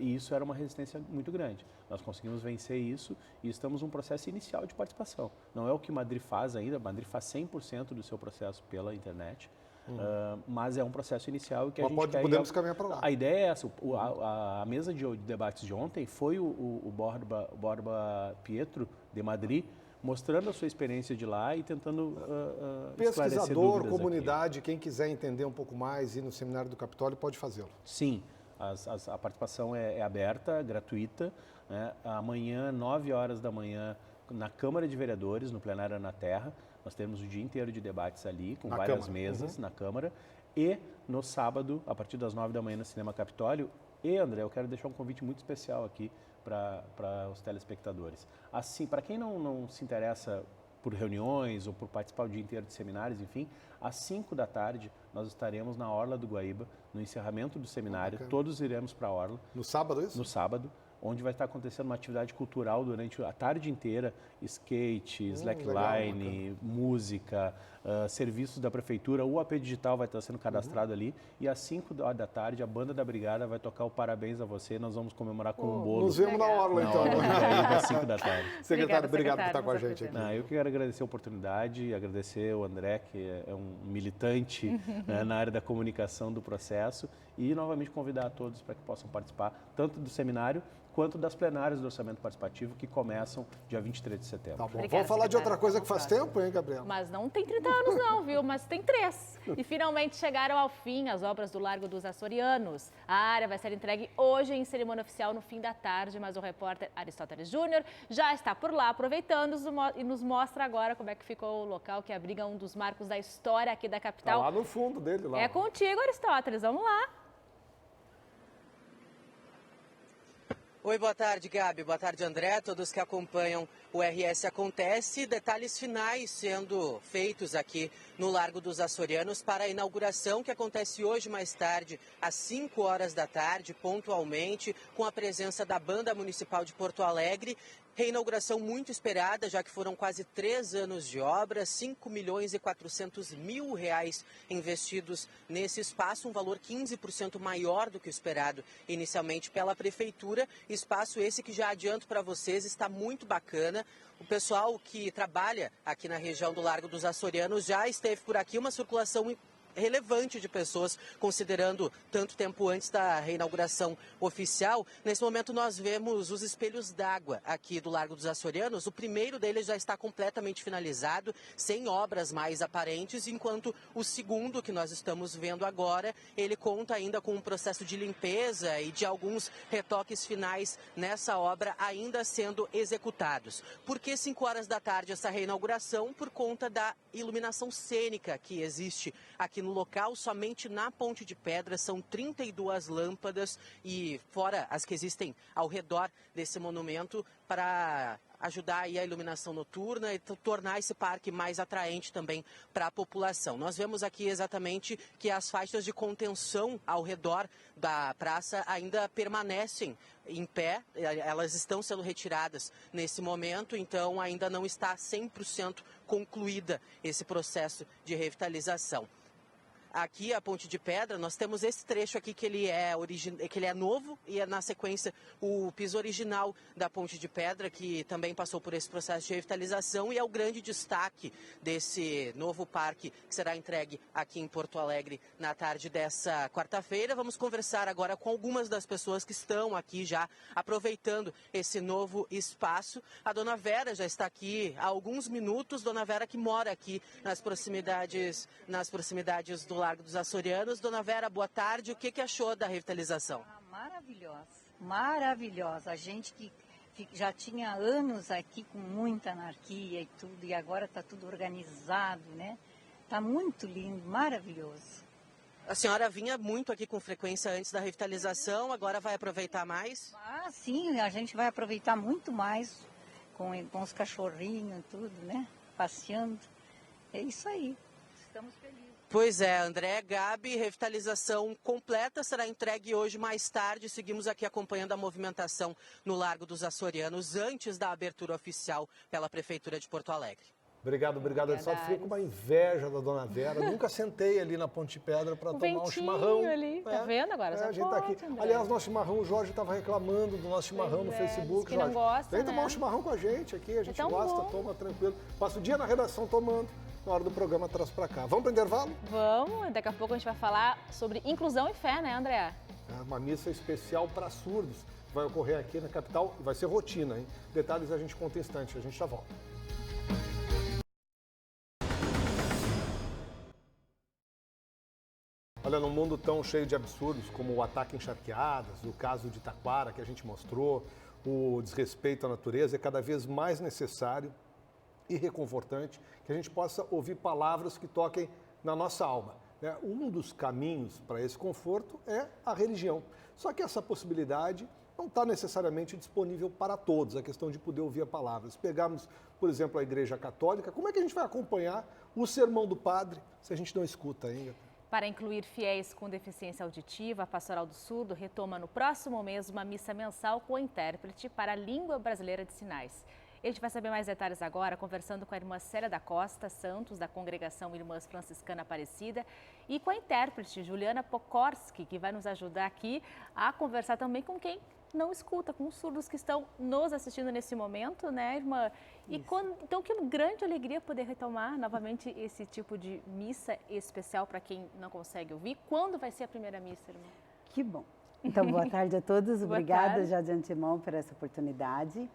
E isso era uma resistência muito grande. Nós conseguimos vencer isso e estamos num processo inicial de participação. Não é o que Madrid faz ainda, Madrid faz 100% do seu processo pela internet, mas é um processo inicial que a gente quer... Podemos caminhar para lá. A ideia é essa, a mesa de debates de ontem foi o Borba Pietro, de Madrid, mostrando a sua experiência de lá e tentando pesquisador, comunidade, quem quiser entender um pouco mais e ir no Seminário do Capitólio pode fazê-lo. Sim. A participação é aberta, gratuita. Né? Amanhã, 9 horas da manhã, na Câmara de Vereadores, no plenário na Terra, nós temos o dia inteiro de debates ali, com várias mesas na Câmara. E no sábado, a partir das 9 da manhã, no Cinema Capitólio. E, André, eu quero deixar um convite muito especial aqui para os telespectadores. Assim, para quem não se interessa por reuniões ou por participar o dia inteiro de seminários, enfim, às 5 da tarde nós estaremos na Orla do Guaíba, no encerramento do seminário, todos iremos para a Orla. No sábado, é isso? No sábado, onde vai estar acontecendo uma atividade cultural durante a tarde inteira, skate, slackline, música, serviços da prefeitura, o AP Digital vai estar sendo cadastrado ali, e às 5 da tarde a banda da Brigada vai tocar o Parabéns a Você, nós vamos comemorar com um bolo. Nos vemos na Orla, então. Às 5 da tarde. Secretário, obrigado por estar com a gente aqui. Eu que quero agradecer a oportunidade, agradecer o André, que é um militante né, na área da comunicação do processo, e novamente convidar a todos para que possam participar tanto do seminário quanto das plenárias do orçamento participativo que começam dia 23 de setembro. Tá bom. Obrigada, vamos falar de outra coisa que faz tempo, hein, Gabriela? Mas não tem 30 anos não, viu? Mas tem 3. E finalmente chegaram ao fim as obras do Largo dos Açorianos. A área vai ser entregue hoje em cerimônia oficial no fim da tarde, mas o repórter Aristóteles Júnior já está por lá aproveitando e nos mostra agora como é que ficou o local que abriga um dos marcos da história aqui da capital. Tá lá no fundo dele. Lá. É contigo, Aristóteles. Vamos lá. Oi, boa tarde, Gabi. Boa tarde, André. Todos que acompanham o RS Acontece. Detalhes finais sendo feitos aqui no Largo dos Açorianos para a inauguração que acontece hoje mais tarde, às 5 horas da tarde, pontualmente, com a presença da Banda Municipal de Porto Alegre. Reinauguração muito esperada, já que foram quase 3 anos de obra, 5 milhões e 400 mil reais investidos nesse espaço, um valor 15% maior do que o esperado inicialmente pela Prefeitura. Espaço esse que já adianto para vocês, está muito bacana. O pessoal que trabalha aqui na região do Largo dos Açorianos já esteve por aqui, uma circulação relevante de pessoas, considerando tanto tempo antes da reinauguração oficial. Nesse momento nós vemos os espelhos d'água aqui do Largo dos Açorianos. O primeiro deles já está completamente finalizado, sem obras mais aparentes, enquanto o segundo, que nós estamos vendo agora, ele conta ainda com um processo de limpeza e de alguns retoques finais nessa obra ainda sendo executados. Por que 5 horas da tarde essa reinauguração? Por conta da iluminação cênica que existe aqui no local. Somente na Ponte de Pedra são 32 lâmpadas e fora as que existem ao redor desse monumento para ajudar aí a iluminação noturna e tornar esse parque mais atraente também para a população. Nós vemos aqui exatamente que as faixas de contenção ao redor da praça ainda permanecem em pé, elas estão sendo retiradas nesse momento, então ainda não está 100% concluída esse processo de revitalização. Aqui a Ponte de Pedra, nós temos esse trecho aqui que ele é novo e é na sequência o piso original da Ponte de Pedra, que também passou por esse processo de revitalização e é o grande destaque desse novo parque que será entregue aqui em Porto Alegre na tarde dessa quarta-feira. Vamos conversar agora com algumas das pessoas que estão aqui já aproveitando esse novo espaço. A Dona Vera já está aqui há alguns minutos, Dona Vera que mora aqui nas proximidades do Largo dos Açorianos. Dona Vera, boa tarde. O que achou da revitalização? Maravilhosa, maravilhosa. A gente que já tinha anos aqui com muita anarquia e tudo, e agora está tudo organizado, né? Está muito lindo, maravilhoso. A senhora vinha muito aqui com frequência antes da revitalização, agora vai aproveitar mais? Ah, sim, a gente vai aproveitar muito mais com os cachorrinhos, tudo, né? Passeando. É isso aí. Estamos felizes. Pois é, André, Gabi, revitalização completa será entregue hoje mais tarde. Seguimos aqui acompanhando a movimentação no Largo dos Açorianos antes da abertura oficial pela Prefeitura de Porto Alegre. Obrigado. Eu só fiquei com uma inveja da Dona Vera. Nunca sentei ali na Ponte de Pedra para tomar um chimarrão. Ali. Tá vendo agora? A gente tá aqui. André. Aliás, nosso chimarrão, o Jorge estava reclamando do nosso chimarrão no Facebook. Que não gosta, vem tomar um chimarrão com a gente aqui, a gente gosta, bom. toma tranquilo. Passa o dia na redação tomando. Na hora do programa, traz para cá. Vamos para o intervalo? Vamos, daqui a pouco a gente vai falar sobre inclusão e fé, né, André? É uma missa especial para surdos. Vai ocorrer aqui na capital e vai ser rotina, hein? Detalhes a gente conta em instante, a gente já volta. Olha, num mundo tão cheio de absurdos como o ataque em charqueadas, o caso de Taquara que a gente mostrou, o desrespeito à natureza, é cada vez mais necessário e reconfortante que a gente possa ouvir palavras que toquem na nossa alma. Um dos caminhos para esse conforto é a religião. Só que essa possibilidade não está necessariamente disponível para todos, a questão de poder ouvir a palavra. Se pegarmos, por exemplo, a Igreja Católica, como é que a gente vai acompanhar o sermão do padre se a gente não escuta ainda? Para incluir fiéis com deficiência auditiva, a Pastoral do Surdo retoma no próximo mês uma missa mensal com intérprete para a língua brasileira de sinais. A gente vai saber mais detalhes agora, conversando com a irmã Célia da Costa Santos, da Congregação Irmãs Franciscana Aparecida, e com a intérprete Juliana Pokorski, que vai nos ajudar aqui a conversar também com quem não escuta, com os surdos que estão nos assistindo nesse momento, né, irmã? Então, que grande alegria poder retomar novamente esse tipo de missa especial para quem não consegue ouvir. Quando vai ser a primeira missa, irmã? Que bom. Então, boa tarde a todos. Obrigada já de antemão por essa oportunidade.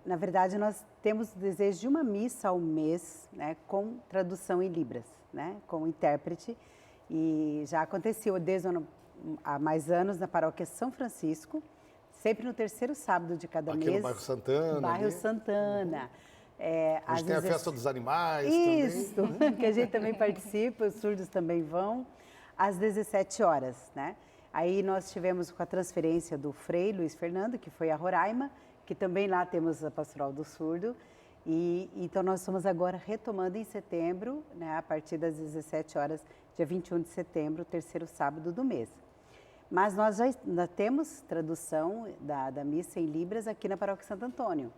Na verdade, nós temos o desejo de uma missa ao mês, né, com tradução em Libras, né, com intérprete. E já aconteceu desde há mais anos na Paróquia São Francisco, sempre no terceiro sábado de cada mês. Aqui no bairro Santana. Bairro Santana. A gente tem a festa dos animais Isso, também. Que a gente também participa, os surdos também vão, às 17 horas, né? Aí nós tivemos com a transferência do Frei Luiz Fernando, que foi a Roraima, que também lá temos a Pastoral do Surdo. E então nós estamos agora retomando em setembro, né, a partir das 17 horas, dia 21 de setembro, o terceiro sábado do mês. Mas nós já temos tradução da missa em Libras aqui na Paróquia Santo Antônio,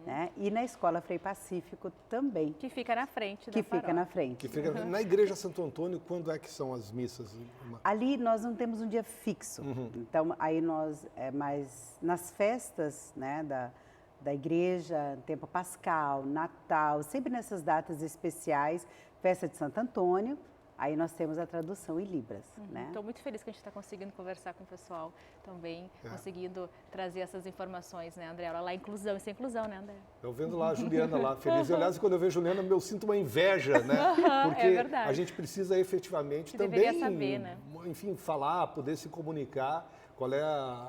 né? E na Escola Frei Pacífico também. Que fica na frente da Que fica na frente. Que fica na Igreja Santo Antônio, quando é que são as missas? Ali nós não temos um dia fixo, então aí nós, mais nas festas, né, da igreja, tempo pascal, Natal, sempre nessas datas especiais, festa de Santo Antônio, aí nós temos a tradução em Libras, né? Estou muito feliz que a gente está conseguindo conversar com o pessoal também, conseguindo trazer essas informações, né, André? Olha lá, inclusão, isso é inclusão, né, André? Eu vendo lá a Juliana lá, feliz. Aliás, quando eu vejo a Juliana, eu sinto uma inveja, né? Porque é verdade. A gente precisa efetivamente deveria também, saber, né? Enfim, falar, poder se comunicar. Qual é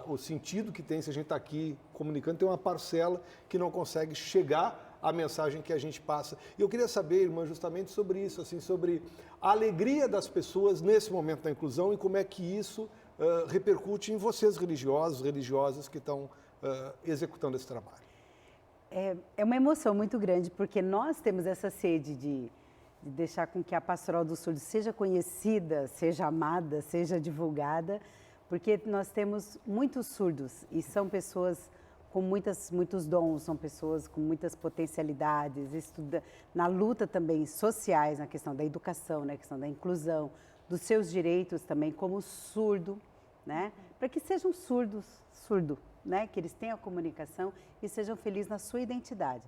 o sentido que tem se a gente está aqui comunicando? Tem uma parcela que não consegue chegar à mensagem que a gente passa. E eu queria saber, irmã, justamente sobre isso, assim, sobre a alegria das pessoas nesse momento da inclusão e como é que isso repercute em vocês religiosos, religiosas que estão executando esse trabalho. É uma emoção muito grande, porque nós temos essa sede de deixar com que a Pastoral do Surdo seja conhecida, seja amada, seja divulgada, porque nós temos muitos surdos e são pessoas com muitos dons, são pessoas com muitas potencialidades, na luta também sociais, na questão da educação, na questão da inclusão, dos seus direitos também como surdo, né? Para que sejam surdo, né? Que eles tenham a comunicação e sejam felizes na sua identidade.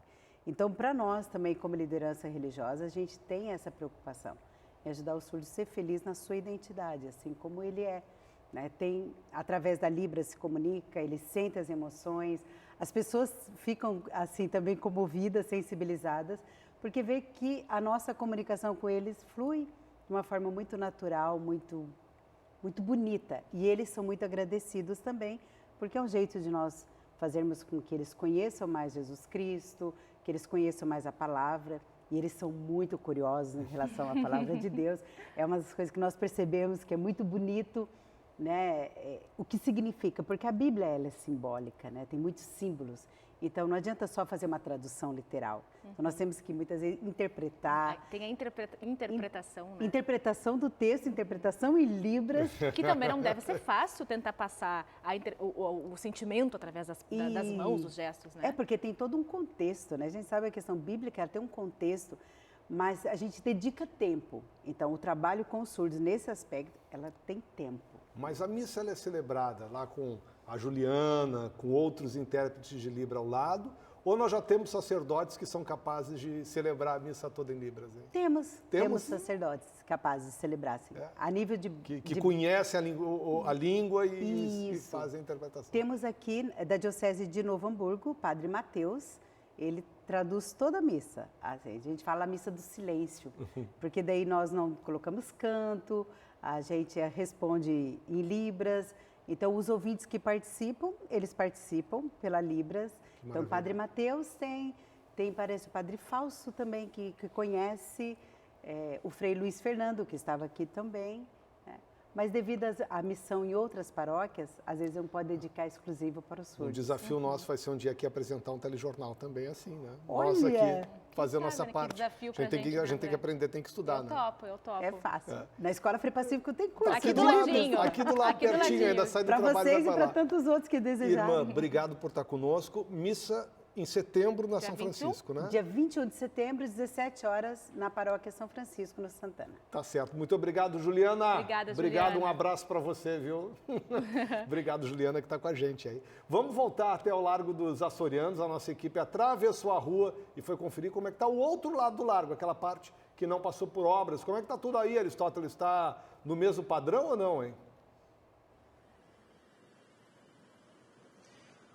Então, para nós também, como liderança religiosa, a gente tem essa preocupação em ajudar o surdo a ser feliz na sua identidade, assim como ele é. Né? Através da Libras se comunica, ele sente as emoções, as pessoas ficam assim também comovidas, sensibilizadas, porque vê que a nossa comunicação com eles flui de uma forma muito natural, muito bonita. E eles são muito agradecidos também, porque é um jeito de nós fazermos com que eles conheçam mais Jesus Cristo, que eles conheçam mais a palavra. E eles são muito curiosos em relação à palavra de Deus. É uma das coisas que nós percebemos que é muito bonito, né, o que significa, porque a Bíblia ela é simbólica, né, tem muitos símbolos, então não adianta só fazer uma tradução literal, então nós temos que muitas vezes interpretar. Tem a interpretação, né? Interpretação do texto, interpretação em Libras. Que também não deve ser fácil tentar passar o sentimento através das mãos, dos gestos, né? É, porque tem todo um contexto, né, a gente sabe a questão bíblica, ela tem um contexto, mas a gente dedica tempo, então o trabalho com os surdos nesse aspecto, ela tem tempo. Mas a missa ela é celebrada lá com a Juliana, com outros intérpretes de Libra ao lado, ou nós já temos sacerdotes que são capazes de celebrar a missa toda em Libras? Hein? Temos sacerdotes capazes de celebrar, sim. A nível de... Que conhecem a língua e fazem a interpretação. Temos aqui, da Diocese de Novo Hamburgo, o Padre Mateus, ele traduz toda a missa. Assim, a gente fala a missa do silêncio, porque daí nós não colocamos canto, a gente responde em Libras. Então, os ouvintes que participam, eles participam pela Libras. Então, o Padre Mateus parece o Padre Fausto também, que conhece, o Frei Luiz Fernando, que estava aqui também. Né? Mas devido à missão em outras paróquias, às vezes não pode dedicar exclusivo para os surdos. O desafio nosso vai ser um dia aqui apresentar um telejornal também, assim, né? Olha! Nós aqui fazer a nossa que parte. Desafio A gente tem que aprender, tem que estudar, eu né? Eu topo. É fácil. Na Escola Frei Pacífico tem curso. Aqui do ladinho. Aqui do lado, pertinho, ainda sai do trabalho. Para vocês e para tantos outros que desejarem. Irmã, obrigado por estar conosco. Missa em setembro na São 21? Francisco, né? Dia 21 de setembro, às 17 horas, na Paróquia São Francisco, no Santana. Tá certo. Muito obrigado, Juliana. Obrigada, Obrigado, Juliana. um abraço para você, viu? Obrigado, Juliana, que está com a gente aí. Vamos voltar até o Largo dos Açorianos. A nossa equipe atravessou a rua e foi conferir como é que está o outro lado do largo, aquela parte que não passou por obras. Como é que está tudo aí, Aristóteles? Está no mesmo padrão ou não, hein?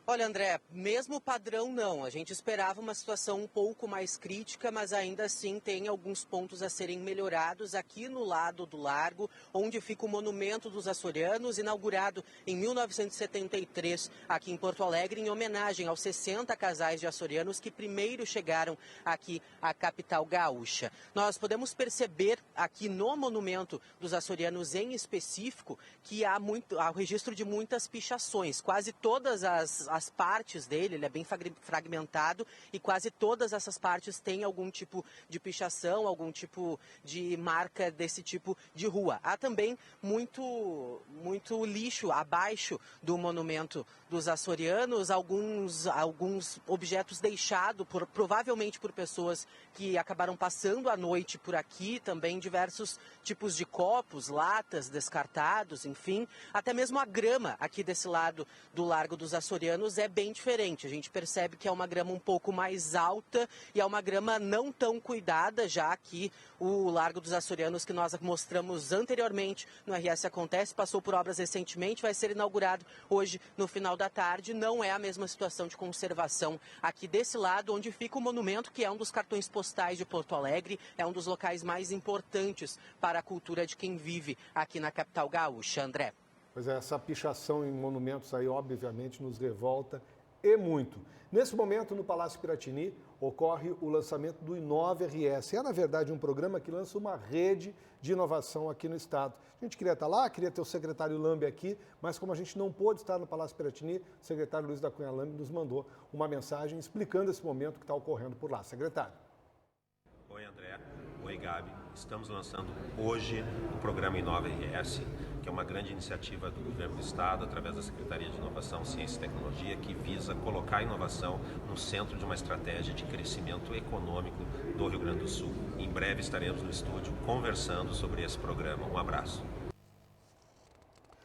Olha, André, mesmo padrão não. A gente esperava uma situação um pouco mais crítica, mas ainda assim tem alguns pontos a serem melhorados aqui no lado do largo, onde fica o Monumento dos Açorianos, inaugurado em 1973 aqui em Porto Alegre, em homenagem aos 60 casais de açorianos que primeiro chegaram aqui à capital gaúcha. Nós podemos perceber aqui no Monumento dos Açorianos em específico que há o registro de muitas pichações. Quase todas as partes dele, ele é bem fragmentado e quase todas essas partes têm algum tipo de pichação, algum tipo de marca desse tipo de rua. Há também muito lixo abaixo do Monumento dos Açorianos, alguns objetos deixados provavelmente por pessoas que acabaram passando a noite por aqui, também diversos tipos de copos, latas descartados, enfim, até mesmo a grama aqui desse lado do Largo dos Açorianos é bem diferente. A gente percebe que é uma grama um pouco mais alta e é uma grama não tão cuidada, já que o Largo dos Açorianos, que nós mostramos anteriormente no RS Acontece, passou por obras recentemente, vai ser inaugurado hoje no final da tarde. Não é a mesma situação de conservação aqui desse lado, onde fica o monumento, que é um dos cartões postais de Porto Alegre, é um dos locais mais importantes para a cultura de quem vive aqui na capital gaúcha. André. Pois é, essa pichação em monumentos aí, obviamente, nos revolta e muito. Nesse momento, no Palácio Piratini, ocorre o lançamento do Inove RS. É, na verdade, um programa que lança uma rede de inovação aqui no estado. A gente queria estar lá, queria ter o secretário Lambe aqui, mas como a gente não pôde estar no Palácio Piratini, o secretário Luiz da Cunha Lambe nos mandou uma mensagem explicando esse momento que está ocorrendo por lá. Secretário. Oi, André. Oi, Gabi. Estamos lançando hoje o programa Inove RS, que é uma grande iniciativa do Governo do Estado, através da Secretaria de Inovação, Ciência e Tecnologia, que visa colocar a inovação no centro de uma estratégia de crescimento econômico do Rio Grande do Sul. Em breve estaremos no estúdio conversando sobre esse programa. Um abraço.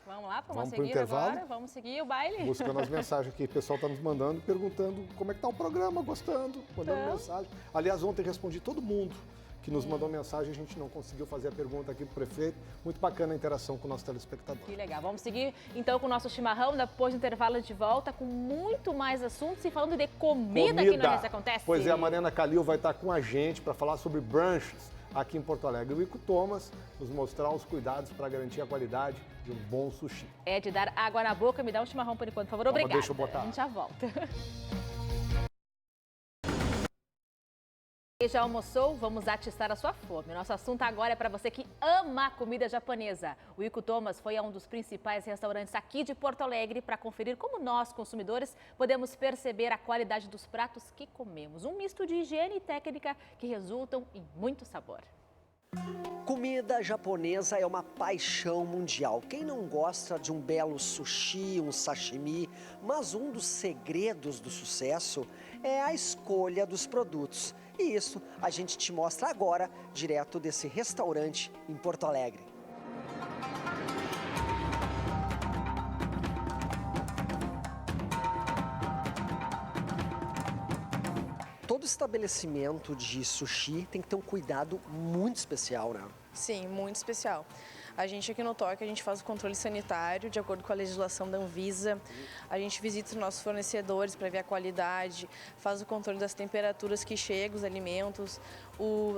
Vamos lá, vamos seguir agora, vamos seguir o baile. Buscando as mensagens que o pessoal está nos mandando, perguntando como é que está o programa, gostando, mandando mensagem. Aliás, ontem respondi todo mundo que nos mandou mensagem, a gente não conseguiu fazer a pergunta aqui para o prefeito. Muito bacana a interação com o nosso telespectador. Que legal. Vamos seguir então com o nosso chimarrão, depois do intervalo de volta, com muito mais assuntos e falando de comida aqui no RS Acontece. Pois é, a Mariana Calil vai estar com a gente para falar sobre brunches aqui em Porto Alegre. O Ico Thomas nos mostrar os cuidados para garantir a qualidade de um bom sushi. É de dar água na boca, me dá um chimarrão por enquanto, por favor. Obrigada. Deixa eu botar. A gente já volta. Já almoçou? Vamos atiçar a sua fome. Nosso assunto agora é para você que ama comida japonesa. O Ico Thomas foi a um dos principais restaurantes aqui de Porto Alegre para conferir como nós, consumidores, podemos perceber a qualidade dos pratos que comemos. Um misto de higiene e técnica que resultam em muito sabor. Comida japonesa é uma paixão mundial. Quem não gosta de um belo sushi, um sashimi? Mas um dos segredos do sucesso é a escolha dos produtos. E isso a gente te mostra agora, direto desse restaurante em Porto Alegre. Todo estabelecimento de sushi tem que ter um cuidado muito especial, né? Sim, muito especial. A gente aqui no Toque, a gente faz o controle sanitário de acordo com a legislação da Anvisa. A gente visita os nossos fornecedores para ver a qualidade, faz o controle das temperaturas que chegam os alimentos,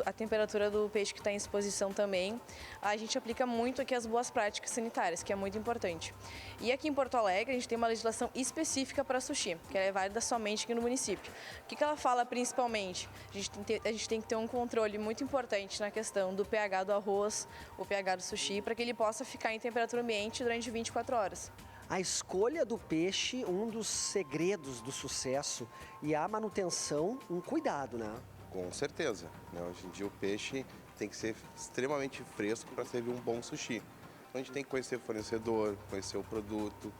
a temperatura do peixe que está em exposição também. A gente aplica muito aqui as boas práticas sanitárias, que é muito importante. E aqui em Porto Alegre, a gente tem uma legislação específica para sushi, que ela é válida somente aqui no município. O que ela fala principalmente? A gente tem que ter um controle muito importante na questão do pH do arroz, o pH do sushi, para que ele possa ficar em temperatura ambiente durante 24 horas. A escolha do peixe, um dos segredos do sucesso, e a manutenção, um cuidado, né? Com certeza. Hoje em dia o peixe tem que ser extremamente fresco para servir um bom sushi. Então a gente tem que conhecer o fornecedor, conhecer o produto,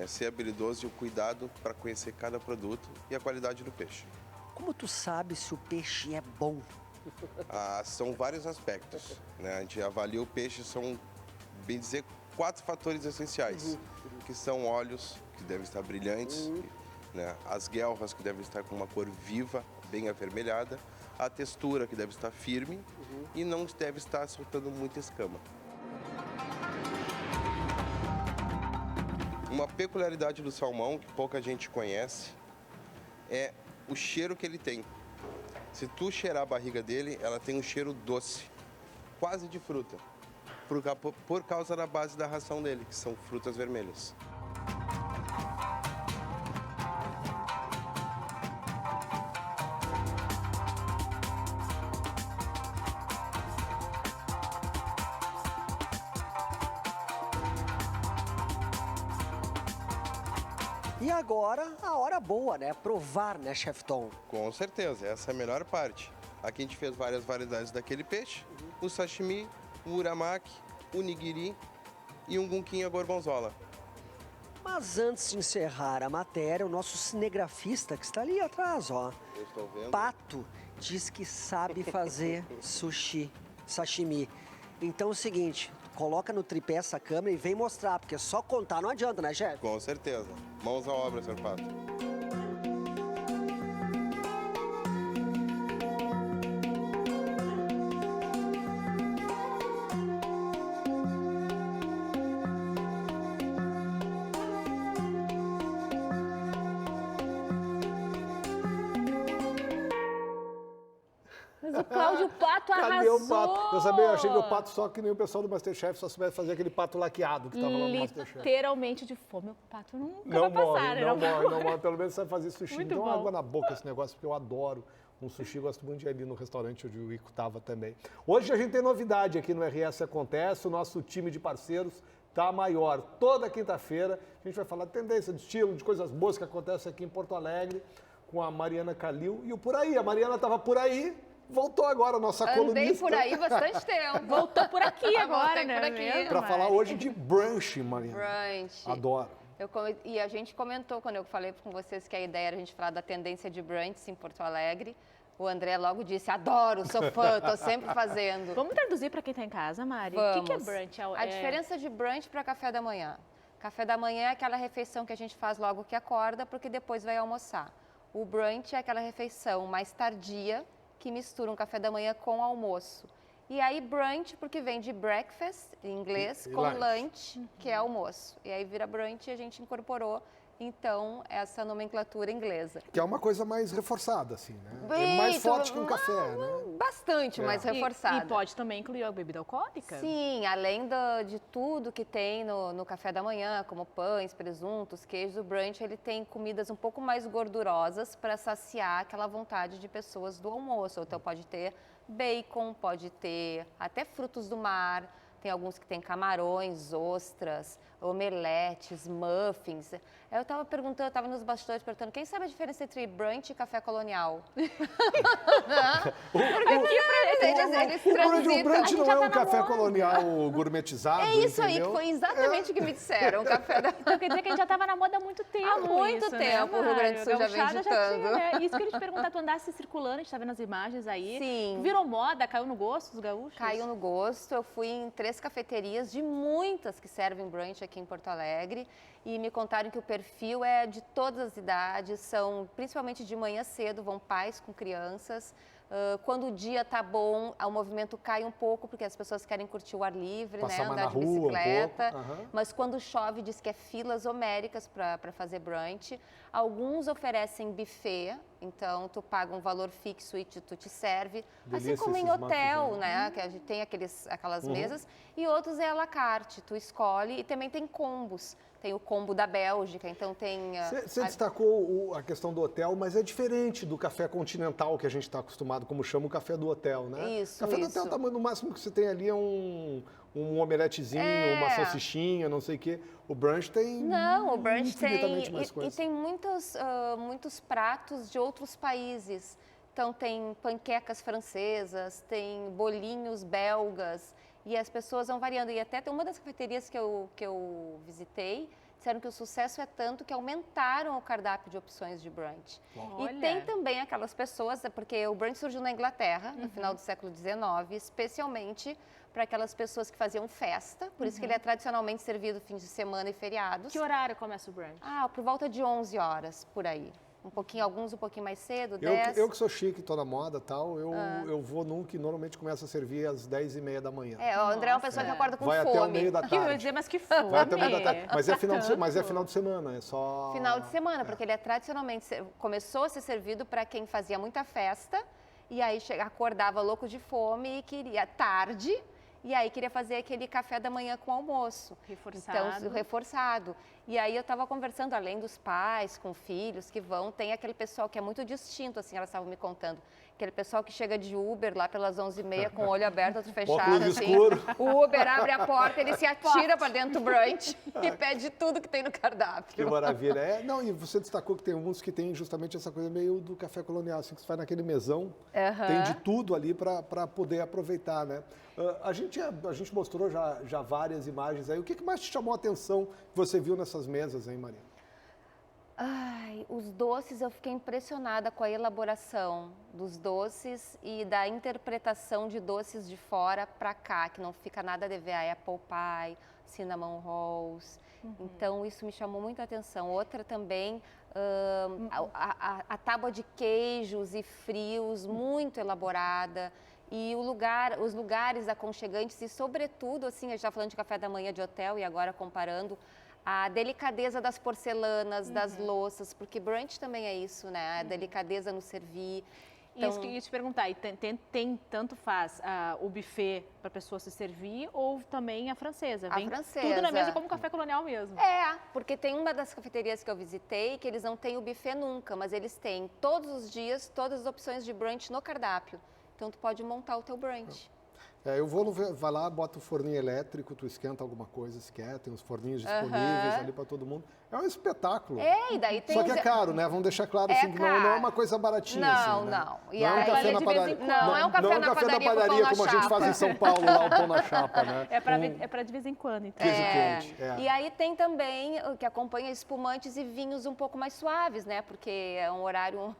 ser habilidoso e o cuidado para conhecer cada produto e a qualidade do peixe. Como tu sabe se o peixe é bom? São vários aspectos. A gente avalia o peixe, são, bem dizer, 4 fatores essenciais, que são óleos, que devem estar brilhantes, as guelras, que devem estar com uma cor viva, bem avermelhada, a textura, que deve estar firme e não deve estar soltando muita escama. Uma peculiaridade do salmão, que pouca gente conhece, é o cheiro que ele tem. Se tu cheirar a barriga dele, ela tem um cheiro doce, quase de fruta, por causa da base da ração dele, que são frutas vermelhas. E agora, a hora boa, né? Provar, né, Chef Tom? Com certeza, essa é a melhor parte. Aqui a gente fez várias variedades daquele peixe, o sashimi, o uramaki, o nigiri e um gunquinha gorgonzola. Mas antes de encerrar a matéria, o nosso cinegrafista, que está ali atrás, ó, Eu estou vendo. Pato, diz que sabe fazer sushi, sashimi. Então é o seguinte, coloca no tripé essa câmera e vem mostrar, porque só contar não adianta, né, chefe? Com certeza. Mãos à obra, Sr. Pato. Mas o Cláudio Pato Cadê arrasou. o pato? Eu achei que o pato só que nem o pessoal do Masterchef só soubesse fazer aquele pato laqueado que estava lá no Masterchef. Literalmente de fome. O pato nunca Não vai morre, passar, né? não morre. Pelo menos sabe fazer sushi. Muito Então bom. água na boca esse negócio, porque eu adoro um sushi. Gosto muito de ir ali no restaurante onde o Ico estava também. Hoje a gente tem novidade aqui no RS Acontece. O nosso time de parceiros está maior. Toda quinta-feira a gente vai falar de tendência, de estilo, de coisas boas que acontecem aqui em Porto Alegre com a Mariana Calil e o Por Aí. A Mariana estava por aí. Voltou agora a nossa colunista. Andei por aí bastante tempo. Voltou por aqui agora, Voltei né? por aqui. Para falar hoje de brunch, Mariana. Brunch. Adoro. E a gente comentou, quando eu falei com vocês que a ideia era a gente falar da tendência de brunch em Porto Alegre, o André logo disse, adoro, sou fã, tô sempre fazendo. Vamos traduzir para quem está em casa, Mari? Vamos. O que é brunch? A diferença de brunch para café da manhã. Café da manhã é aquela refeição que a gente faz logo que acorda, porque depois vai almoçar. O brunch é aquela refeição mais tardia, que mistura um café da manhã com almoço. E aí brunch, porque vem de breakfast, em inglês, com lunch, que é almoço. E aí vira brunch e a gente incorporou, então, essa nomenclatura inglesa. Que é uma coisa mais reforçada, assim, né? É mais forte que um café, né? Bastante mais reforçada. E pode também incluir a bebida alcoólica? Sim, além de tudo que tem no café da manhã, como pães, presuntos, queijos, o brunch ele tem comidas um pouco mais gordurosas para saciar aquela vontade de pessoas do almoço. Então pode ter bacon, pode ter até frutos do mar, tem alguns que tem camarões, ostras, omeletes, muffins. Eu estava nos bastidores perguntando, quem sabe a diferença entre brunch e café colonial? Porque aqui eles transitam. O brunch não é um café colonial gourmetizado, É isso aí, entendeu? que foi exatamente o que me disseram. Café da... Então quer dizer que a gente já estava na moda há muito tempo. Há muito isso, tempo, né, o Rio Grande do Sul já Gauchada vem ditando. tinha, né? Isso que eu ia te perguntar, tu andasse circulando, a gente está vendo as imagens aí. Sim. Virou moda, caiu no gosto dos gaúchos? Caiu no gosto. Eu fui em 3 cafeterias de muitas que servem brunch aqui em Porto Alegre e me contaram que o perfil é de todas as idades, são principalmente de manhã cedo, vão pais com crianças. Quando o dia tá bom, o movimento cai um pouco, porque as pessoas querem curtir o ar livre, Passar né? mais Andar na de rua, bicicleta. um pouco. Mas quando chove, diz que é filas homéricas para fazer brunch. Alguns oferecem buffet, então tu paga um valor fixo e tu te serve. Delícia assim como em esses hotel, mapas, né? Que a gente tem aquelas mesas. E outros é à la carte, tu escolhe. E também tem combos. Tem o combo da Bélgica, então tem... Você destacou a questão do hotel, mas é diferente do café continental que a gente está acostumado, como chama o café do hotel, né? Isso, café do hotel, no máximo que você tem ali é um omeletezinho, uma salsichinha, não sei o quê. O brunch tem Não, o brunch infinitamente tem... mais coisas. E tem muitos pratos de outros países. Então tem panquecas francesas, tem bolinhos belgas. E as pessoas vão variando. E até uma das cafeterias que eu visitei, disseram que o sucesso é tanto que aumentaram o cardápio de opções de brunch. Olha. E tem também aquelas pessoas, porque o brunch surgiu na Inglaterra, no final do século XIX, especialmente para aquelas pessoas que faziam festa. Por isso que ele é tradicionalmente servido fins de semana e feriados. Que horário começa o brunch? Por volta de 11 horas, por aí. alguns um pouquinho mais cedo, 10. Eu que sou chique, tô na moda e tal, eu vou num que normalmente começa a servir às 10h30 da manhã. O André é uma pessoa que acorda com Vai fome. até o meio da tarde. Eu ia dizer, mas que fome. Vai até o meio da tarde. Mas é final de semana, é só... Final de semana, porque ele tradicionalmente começou a ser servido para quem fazia muita festa e aí acordava louco de fome e queria tarde. E aí queria fazer aquele café da manhã com almoço. Reforçado. Então, reforçado. E aí eu estava conversando, além dos pais, com filhos que vão, tem aquele pessoal que é muito distinto, assim, elas estavam me contando. Aquele pessoal que chega de Uber lá pelas 11h30 com o olho aberto, outro fechado, assim. Escuro. O Uber abre a porta, ele se atira para dentro do brunch e pede tudo que tem no cardápio. Que maravilha. Não, e você destacou que tem uns que tem justamente essa coisa meio do café colonial, assim, que você faz naquele mesão, tem de tudo ali para poder aproveitar, né? A gente mostrou já várias imagens aí. O que mais te chamou a atenção que você viu nessas mesas aí, Maria? Ai, os doces, eu fiquei impressionada com a elaboração dos doces e da interpretação de doces de fora para cá, que não fica nada a dever a apple pie, cinnamon rolls. Então, isso me chamou muita atenção. Outra também, a tábua de queijos e frios, muito elaborada. E os lugares aconchegantes e, sobretudo, assim, a gente está falando de café da manhã de hotel e agora comparando a delicadeza das porcelanas, das louças, porque brunch também é isso, né? A delicadeza no servir. Então... Isso que eu ia te perguntar, e tem tanto faz o buffet para a pessoa se servir ou também a francesa? Vem francesa. Tudo na mesa como café colonial mesmo. Porque tem uma das cafeterias que eu visitei que eles não têm o buffet nunca, mas eles têm todos os dias, todas as opções de brunch no cardápio. Então, tu pode montar o teu brunch. Eu vai lá, bota o forninho elétrico, tu esquenta alguma coisa se quer, tem os forninhos disponíveis ali para todo mundo. É um espetáculo. E daí tem... Só que é caro, né? Vamos deixar claro assim, que não é uma coisa baratinha. Não, assim, né? não. E não é um café na padaria. Não é um café na padaria como a gente faz em São Paulo, lá o pão na chapa, né? É para de vez em quando, então. E aí tem também o que acompanha espumantes e vinhos um pouco mais suaves, né? Porque é um horário,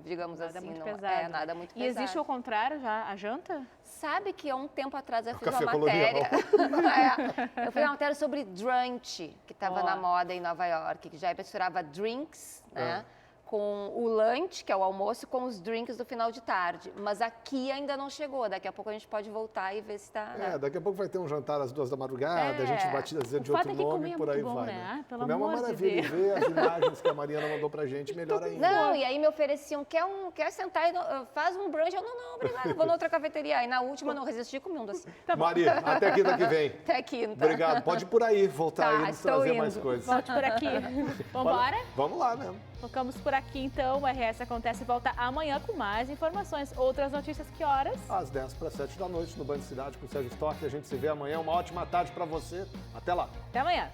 digamos nada assim, muito não pesado. nada muito pesado. E existe ao contrário já a janta? Sabe que há um tempo atrás eu fiz café uma matéria. colonial. Eu fiz uma matéria sobre brunch, que estava na moda em Nova York, que já misturava drinks, né? Com o lunch, que é o almoço, com os drinks do final de tarde. Mas aqui ainda não chegou. Daqui a pouco a gente pode voltar e ver se está... daqui a pouco vai ter um jantar às 2 da madrugada, a gente vai dizer de outro nome, por aí vai. Né? Pelo comer é uma maravilha. E ver as imagens que a Mariana mandou pra gente, melhor ainda. Não, e aí me ofereciam, quer sentar e faz um brunch? Eu, não, obrigada, vou noutra cafeteria. Aí na última eu não resisti e comi um docinho. Maria, até quinta que vem. Até quinta. Obrigado. Pode ir por aí, voltar aí, nos trazer mais coisas. Volte por aqui. Vambora? Vamos lá, né? Ficamos por aqui, então. O RS Acontece volta amanhã com mais informações. Outras notícias, que horas? Às 10h para 7h da noite, no Band Cidade, com o Sérgio Stock. A gente se vê amanhã. Uma ótima tarde para você. Até lá. Até amanhã.